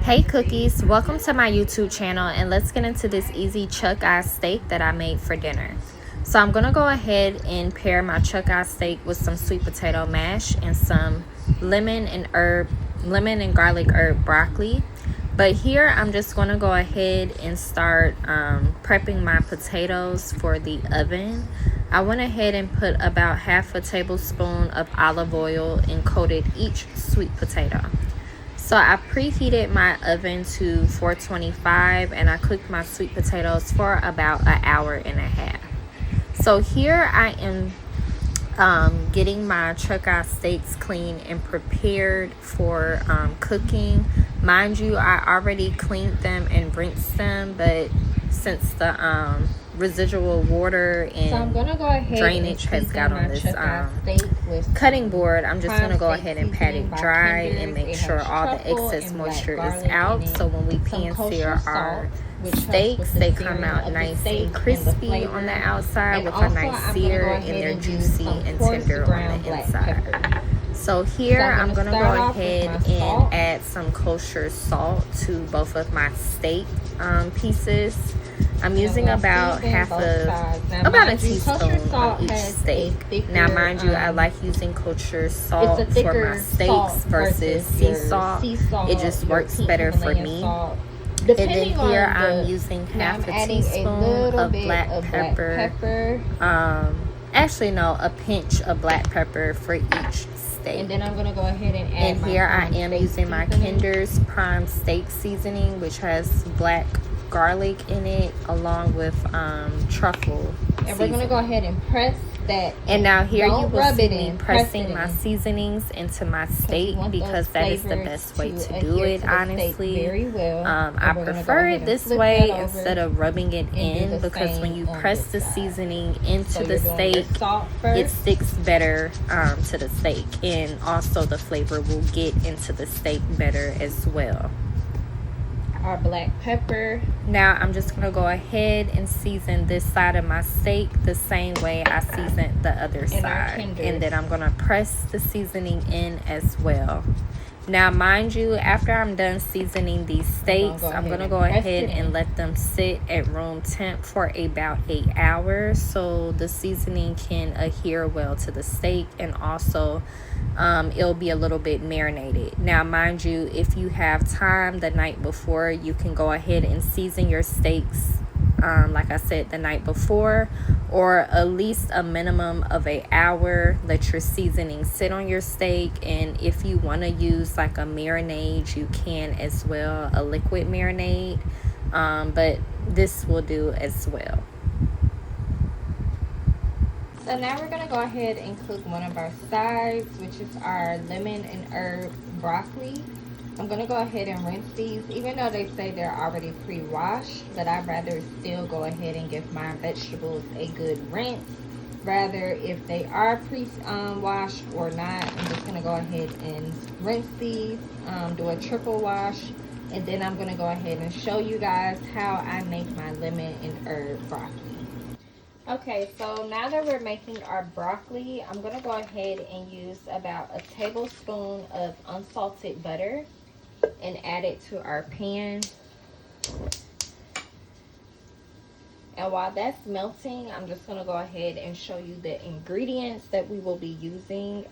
Hey cookies, welcome to my YouTube channel, and let's get into this easy chuck eye steak that I made for dinner. So I'm gonna go ahead and pair my chuck eye steak with some sweet potato mash and some lemon and garlic herb broccoli. But here I'm just gonna go ahead and start prepping my potatoes for the oven. I went ahead and put about half a tablespoon of olive oil and coated each sweet potato. So I preheated my oven to 425 and I cooked my sweet potatoes for about an hour and a half. So here I am getting my chuck eye steaks clean and prepared for cooking. Mind you, I already cleaned them and rinsed them, but since the residual water and so I'm gonna go ahead drainage has got on this cutting board, I'm just gonna go ahead and pat it dry and make sure all the excess moisture is out, so when we pan sear our steaks, they come out nice and crispy on the outside with a nice sear, and they're juicy and tender on the inside. So here I'm gonna go ahead and add some kosher salt to both of my steak pieces. I'm using about a teaspoon on each steak. Now mind you, I like using kosher salt for my steaks versus sea salt. It just works better for me. And then here I'm using half a teaspoon of black pepper. Actually no, a pinch of black pepper for each steak. And then I'm gonna go ahead and add. And here I am using my Kinder's Prime Steak Seasoning, which has black garlic in it along with truffle and we're gonna go ahead and press that. And now here you will see me pressing my seasonings into my steak because that is the best way to do it, honestly. Very well. I prefer it this way instead of rubbing it in, because when you press the seasoning into the steak, it sticks better to the steak, and also the flavor will get into the steak better as well. Our black pepper. Now I'm just gonna go ahead and season this side of my steak the same way I seasoned the other side, and then I'm gonna press the seasoning in as well. Now mind you, after I'm done seasoning these steaks, I'm gonna go ahead and let them sit at room temp for about 8 hours so the seasoning can adhere well to the steak, and also it'll be a little bit marinated. Now mind you, if you have time the night before, you can go ahead and season your steaks like I said, the night before, or at least a minimum of an hour. Let your seasoning sit on your steak, and if you want to use like a marinade, you can as well, a liquid marinade, but this will do as well. So now we're gonna go ahead and cook one of our sides, which is our lemon and herb broccoli. I'm gonna go ahead and rinse these, even though they say they're already pre-washed, but I'd rather still go ahead and give my vegetables a good rinse. Rather, if they are pre-washed or not, I'm just gonna go ahead and rinse these, do a triple wash, and then I'm gonna go ahead and show you guys how I make my lemon and herb broccoli. Okay, so now that we're making our broccoli, I'm gonna go ahead and use about a tablespoon of unsalted butter and add it to our pan. And while that's melting, I'm just gonna go ahead and show you the ingredients that we will be using.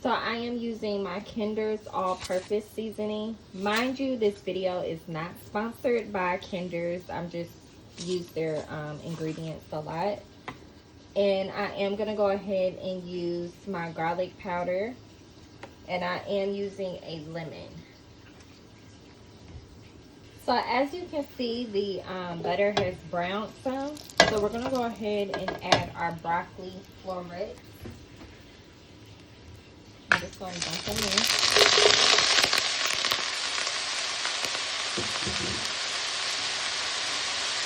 So I am using my Kinder's all-purpose seasoning. Mind you, this video is not sponsored by Kinder's. I'm just use their ingredients a lot. And I am going to go ahead and use my garlic powder. And I am using a lemon. So as you can see, the butter has browned some. So we're going to go ahead and add our broccoli florets. I'm just going to dump them in.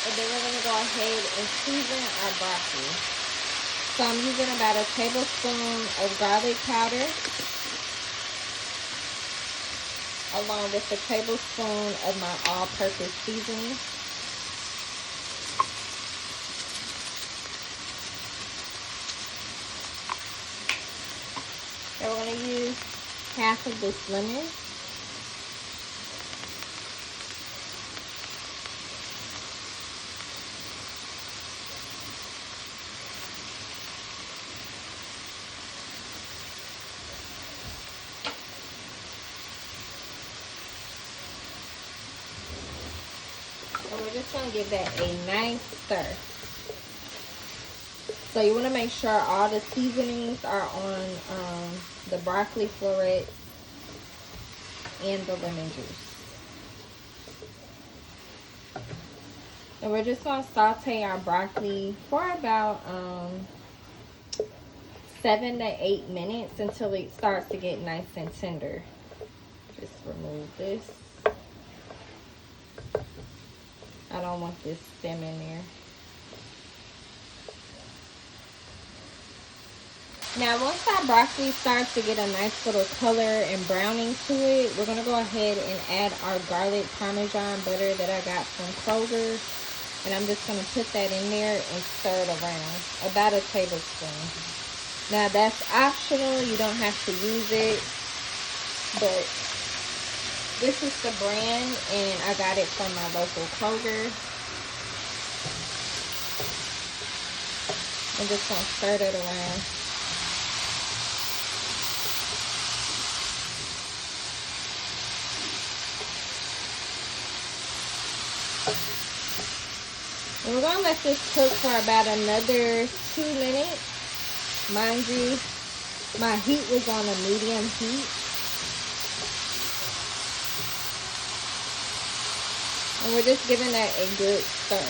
And then we're going to go ahead and season our broccoli. So I'm using about a tablespoon of garlic powder, along with a tablespoon of my all-purpose seasoning. half of this lemon. And we're just going to give that a nice stir. So you want to make sure all the seasonings are on the broccoli florets and the lemon juice. And we're just going to saute our broccoli for about 7 to 8 minutes until it starts to get nice and tender. Just remove this. I don't want this stem in there. Now, once our broccoli starts to get a nice little color and browning to it, we're going to go ahead and add our garlic parmesan butter that I got from Kroger. And I'm just going to put that in there and stir it around. About a tablespoon. Now, that's optional. You don't have to use it. But this is the brand, and I got it from my local Kroger. I'm just going to stir it around. And we're going to let this cook for about another 2 minutes. Mind you, my heat was on a medium heat. And we're just giving that a good stir.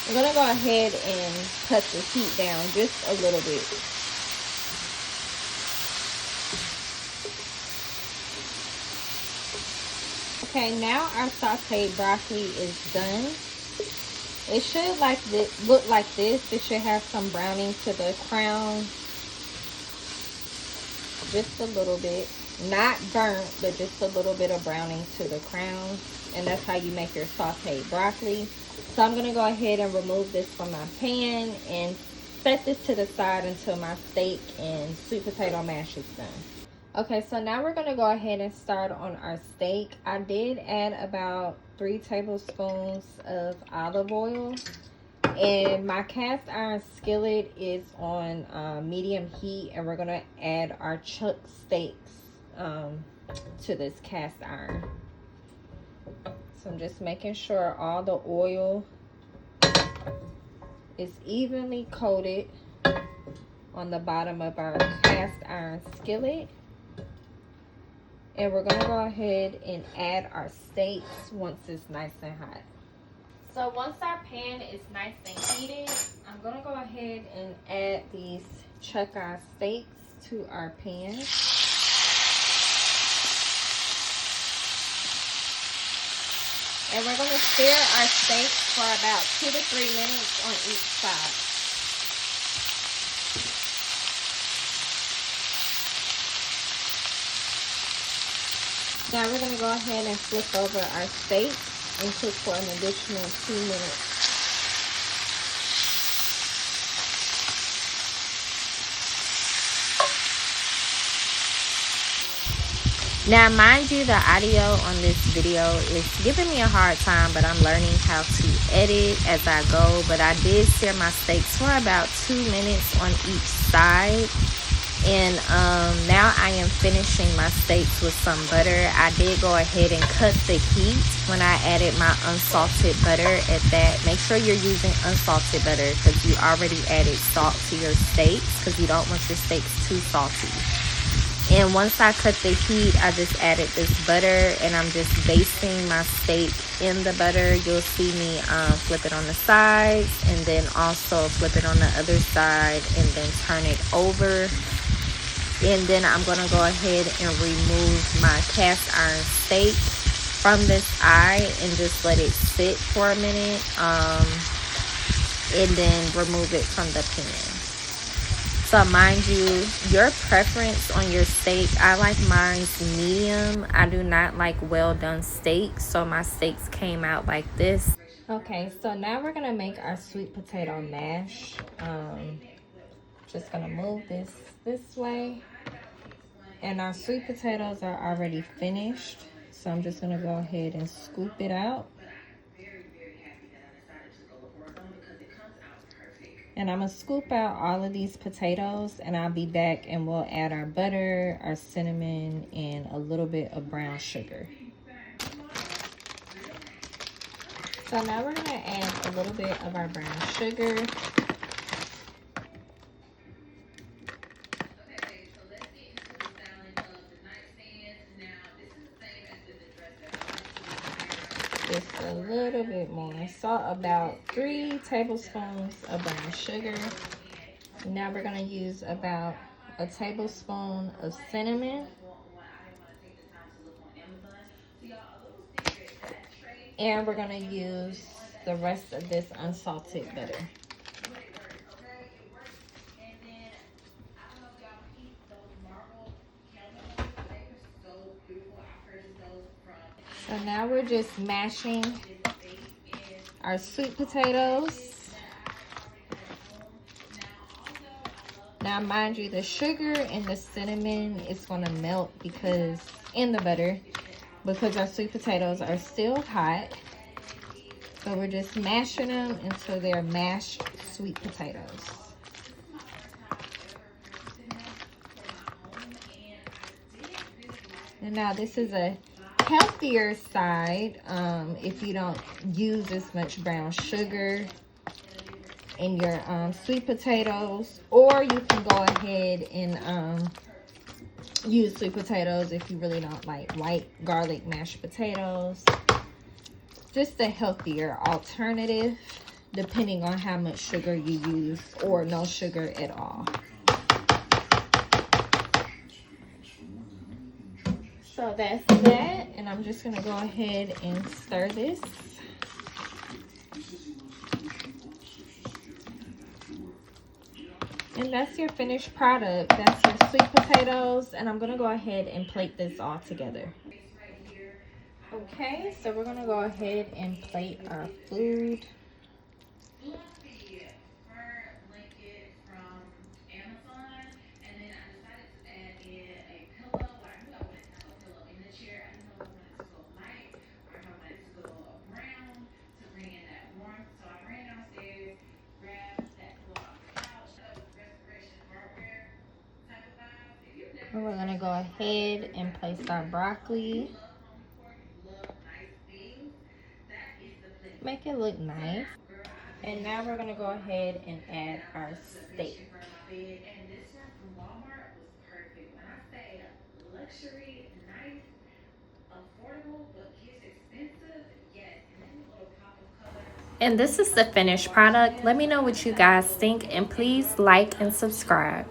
I'm going to go ahead and cut the heat down just a little bit. Okay, now our sauteed broccoli is done. It should look like this. It should have some browning to the crown. Just a little bit. Not burnt, but just a little bit of browning to the crown. And that's how you make your sauteed broccoli. So I'm going to go ahead and remove this from my pan and set this to the side until my steak and sweet potato mash is done. Okay, so now we're going to go ahead and start on our steak. I did add about 3 tablespoons of olive oil. And my cast iron skillet is on medium heat. And we're going to add our chuck steaks to this cast iron. So I'm just making sure all the oil is evenly coated on the bottom of our cast iron skillet. And we're going to go ahead and add our steaks once it's nice and hot. So once our pan is nice and heated, I'm going to go ahead and add these chuck eye steaks to our pan. And we're going to stir our steaks for about 2 to 3 minutes on each side. Now we're going to go ahead and flip over our steak and cook for an additional 2 minutes. Now, mind you, the audio on this video is giving me a hard time, but I'm learning how to edit as I go. But I did sear my steaks for about 2 minutes on each side. And now I am finishing my steaks with some butter. I did go ahead and cut the heat when I added my unsalted butter at that. Make sure you're using unsalted butter because you already added salt to your steaks because you don't want your steaks too salty. And once I cut the heat, I just added this butter and I'm just basting my steak in the butter. You'll see me flip it on the sides and then also flip it on the other side and then turn it over. And then I'm going to go ahead and remove my cast iron steak from this eye and just let it sit for a minute. And then remove it from the pan. So mind you, your preference on your steak, I like mine's medium. I do not like well done steaks. So my steaks came out like this. Okay, so now we're going to make our sweet potato mash. Just gonna move this way. And our sweet potatoes are already finished. So I'm just gonna go ahead and scoop it out. And I'm gonna scoop out all of these potatoes, and I'll be back and we'll add our butter, our cinnamon, and a little bit of brown sugar. So now we're gonna add a little bit of our brown sugar. Just a little bit more. So about 3 tablespoons of brown sugar. Now we're gonna use about a tablespoon of cinnamon. And we're gonna use the rest of this unsalted butter. So now we're just mashing our sweet potatoes. Now mind you, the sugar and the cinnamon is gonna melt because in the butter, because our sweet potatoes are still hot. So we're just mashing them until they're mashed sweet potatoes. And now this is a healthier side if you don't use as much brown sugar in your sweet potatoes, or you can go ahead and use sweet potatoes if you really don't like white garlic mashed potatoes. Just a healthier alternative depending on how much sugar you use, or no sugar at all. So that's that, and I'm just gonna go ahead and stir this. And that's your finished product. That's your sweet potatoes, and I'm gonna go ahead and plate this all together. Okay, so we're gonna go ahead and plate our food. And we're gonna go ahead and place our broccoli. Make it look nice. And now we're gonna go ahead and add our steak. And this is the finished product. Let me know what you guys think, and please like and subscribe.